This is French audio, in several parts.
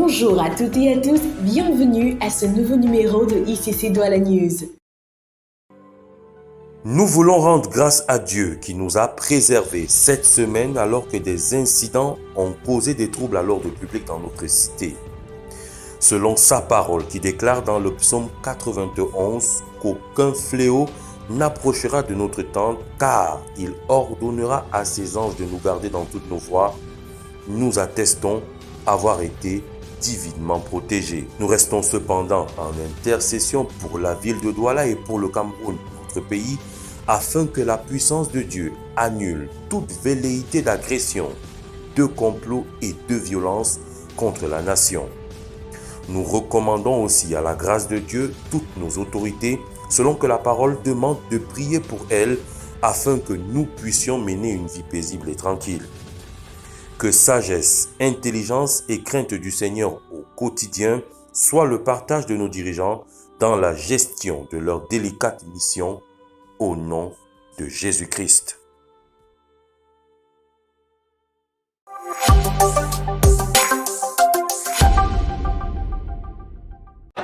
Bonjour à toutes et à tous, bienvenue à ce nouveau numéro de ICC Douala News. Nous voulons rendre grâce à Dieu qui nous a préservés cette semaine alors que des incidents ont causé des troubles à l'ordre public dans notre cité. Selon sa parole qui déclare dans le psaume 91 qu'aucun fléau n'approchera de notre tente car il ordonnera à ses anges de nous garder dans toutes nos voies, nous attestons avoir été divinement protégés. Nous restons cependant en intercession pour la ville de Douala et pour le Cameroun, notre pays, afin que la puissance de Dieu annule toute velléité d'agression, de complot et de violence contre la nation. Nous recommandons aussi à la grâce de Dieu toutes nos autorités, selon que la parole demande de prier pour elles, afin que nous puissions mener une vie paisible et tranquille. Que sagesse, intelligence et crainte du Seigneur au quotidien soient le partage de nos dirigeants dans la gestion de leur délicate mission au nom de Jésus-Christ.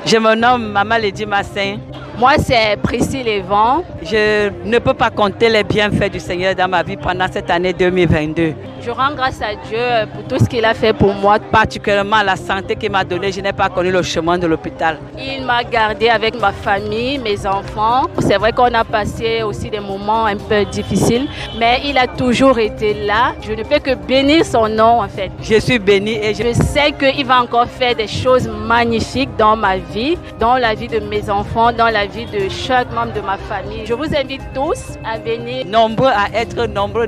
Je me nomme Maman Lady Massin. Moi, c'est Priscille Evan. Je ne peux pas compter les bienfaits du Seigneur dans ma vie pendant cette année 2022. Je rends grâce à Dieu pour tout ce qu'il a fait pour moi. Particulièrement la santé qu'il m'a donnée. Je n'ai pas connu le chemin de l'hôpital. Il m'a gardée avec ma famille, mes enfants. C'est vrai qu'on a passé aussi des moments un peu difficiles, mais il a toujours été là. Je ne peux que bénir son nom en fait. Je suis bénie et je sais qu'il va encore faire des choses magnifiques dans ma vie, dans la vie de mes enfants, dans la vie de chaque membre de ma famille. Je vous invite tous à venir. Nombreux à être nombreux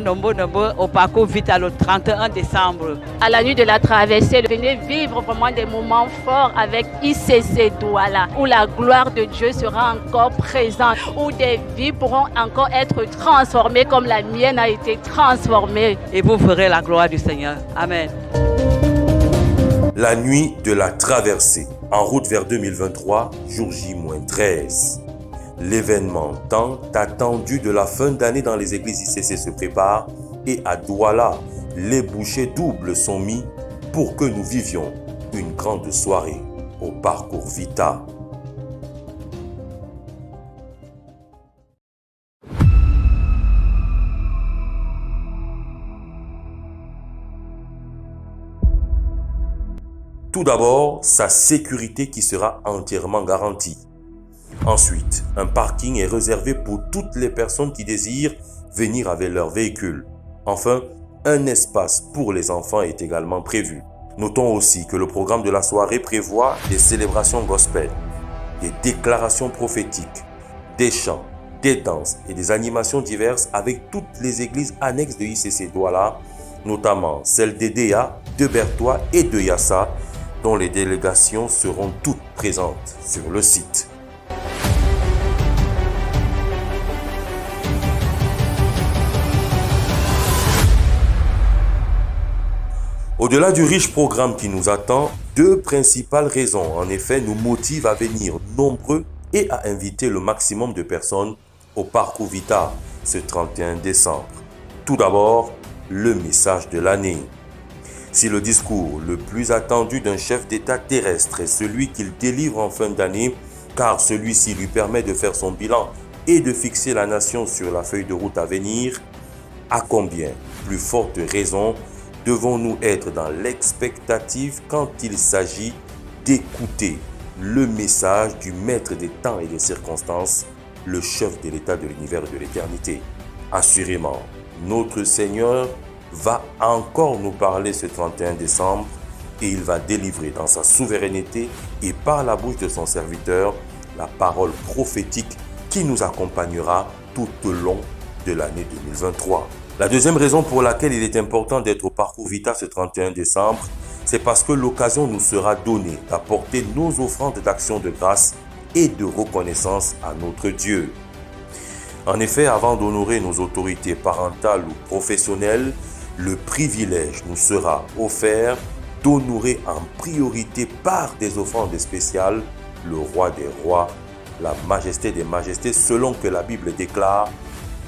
au parcours Vital le 31 décembre. À la nuit de la traversée, venez vivre vraiment des moments forts avec ICC Douala, où la gloire de Dieu sera encore présente, où des vies pourront encore être transformées comme la mienne a été transformée. Et vous verrez la gloire du Seigneur. Amen. La nuit de la traversée, en route vers 2023, jour J-13. L'événement tant attendu de la fin d'année dans les églises ICC se prépare et à Douala, les bouchées doubles sont mis pour que nous vivions une grande soirée au parcours Vita. Tout d'abord, sa sécurité qui sera entièrement garantie. Ensuite, un parking est réservé pour toutes les personnes qui désirent venir avec leur véhicule. Enfin, un espace pour les enfants est également prévu. Notons aussi que le programme de la soirée prévoit des célébrations gospel, des déclarations prophétiques, des chants, des danses et des animations diverses avec toutes les églises annexes de ICC Douala, notamment celles d'Edea, de Bertois et de Yassa, dont les délégations seront toutes présentes sur le site. Au-delà du riche programme qui nous attend, deux principales raisons en effet nous motivent à venir nombreux et à inviter le maximum de personnes au parcours Vita ce 31 décembre. Tout d'abord, le message de l'année. Si le discours le plus attendu d'un chef d'État terrestre est celui qu'il délivre en fin d'année, car celui-ci lui permet de faire son bilan et de fixer la nation sur la feuille de route à venir, à combien plus forte raison devons-nous être dans l'expectative quand il s'agit d'écouter le message du maître des temps et des circonstances, le chef de l'état de l'univers et de l'éternité. Assurément, notre Seigneur va encore nous parler ce 31 décembre et il va délivrer dans sa souveraineté et par la bouche de son serviteur la parole prophétique qui nous accompagnera tout au long de l'année 2023. La deuxième raison pour laquelle il est important d'être au parcours Vita ce 31 décembre, c'est parce que l'occasion nous sera donnée d'apporter nos offrandes d'action de grâce et de reconnaissance à notre Dieu. En effet, avant d'honorer nos autorités parentales ou professionnelles, le privilège nous sera offert d'honorer en priorité par des offrandes spéciales le roi des rois, la majesté des majestés, selon que la Bible déclare: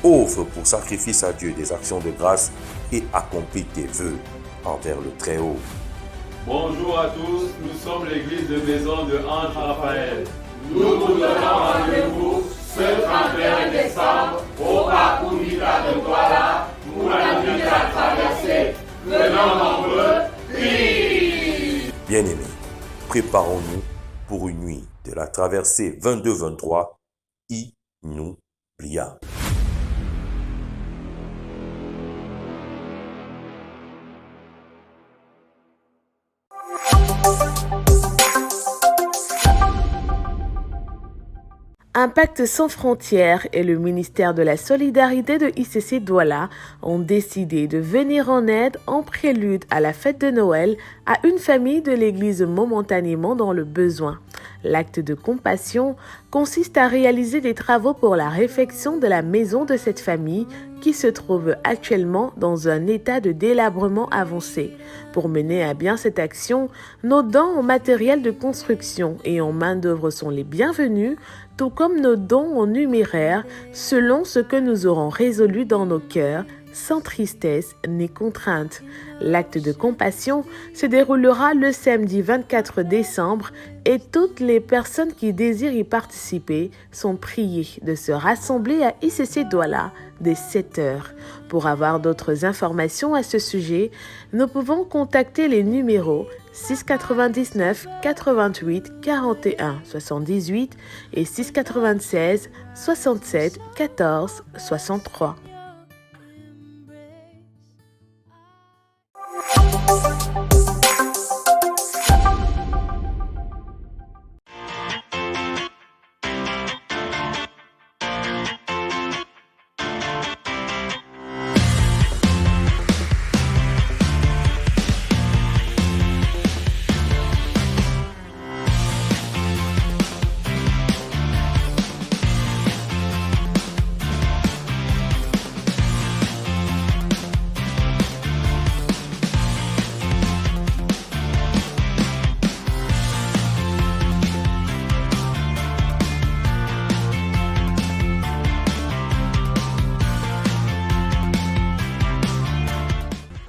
offre pour sacrifice à Dieu des actions de grâce et accomplis tes vœux envers le Très-Haut. Bonjour à tous, nous sommes l'église de maison de Ange Raphaël. Nous vous donnons rendez-vous ce 31 décembre au parcours Vita de Douala pour la nuit de la traversée. Venons nombreux, priez. Bien-aimés, préparons-nous pour une nuit de la traversée 22-23 inoubliable. Impact sans frontières et le ministère de la Solidarité de ICC Douala ont décidé de venir en aide en prélude à la fête de Noël à une famille de l'église momentanément dans le besoin. L'acte de compassion consiste à réaliser des travaux pour la réfection de la maison de cette famille qui se trouve actuellement dans un état de délabrement avancé. Pour mener à bien cette action, nos dons en matériel de construction et en main-d'œuvre sont les bienvenus, tout comme nos dons en numéraire, selon ce que nous aurons résolu dans nos cœurs, sans tristesse ni contrainte. L'acte de compassion se déroulera le samedi 24 décembre et toutes les personnes qui désirent y participer sont priées de se rassembler à ICC Douala dès 7h. Pour avoir d'autres informations à ce sujet, nous pouvons contacter les numéros 699 88 41 78 et 696 67 14 63.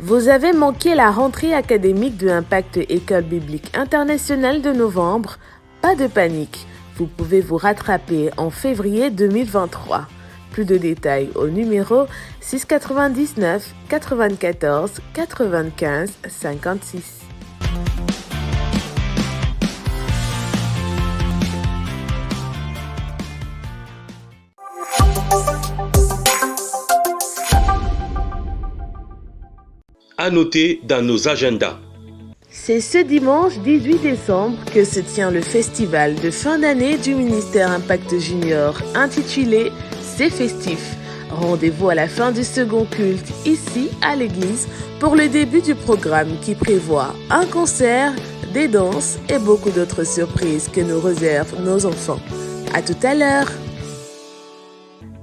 Vous avez manqué la rentrée académique de Impact École Biblique Internationale de novembre? Pas de panique, vous pouvez vous rattraper en février 2023. Plus de détails au numéro 699 94 95 56. À noter dans nos agendas. C'est ce dimanche 18 décembre que se tient le festival de fin d'année du ministère Impact Junior intitulé C'est festif. Rendez-vous à la fin du second culte ici à l'église pour le début du programme qui prévoit un concert, des danses et beaucoup d'autres surprises que nous réservent nos enfants. À tout à l'heure.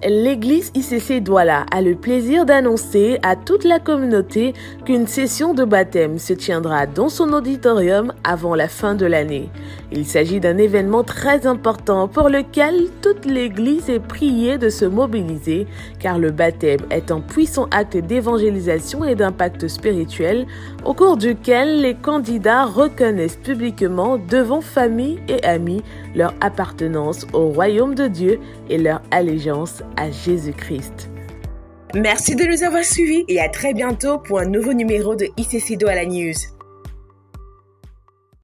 L'église ICC Douala a le plaisir d'annoncer à toute la communauté qu'une session de baptême se tiendra dans son auditorium avant la fin de l'année. Il s'agit d'un événement très important pour lequel toute l'église est priée de se mobiliser car le baptême est un puissant acte d'évangélisation et d'impact spirituel au cours duquel les candidats reconnaissent publiquement devant famille et amis leur appartenance au royaume de Dieu et leur allégeance à Jésus-Christ. Merci de nous avoir suivis et à très bientôt pour un nouveau numéro de ICC Douala News.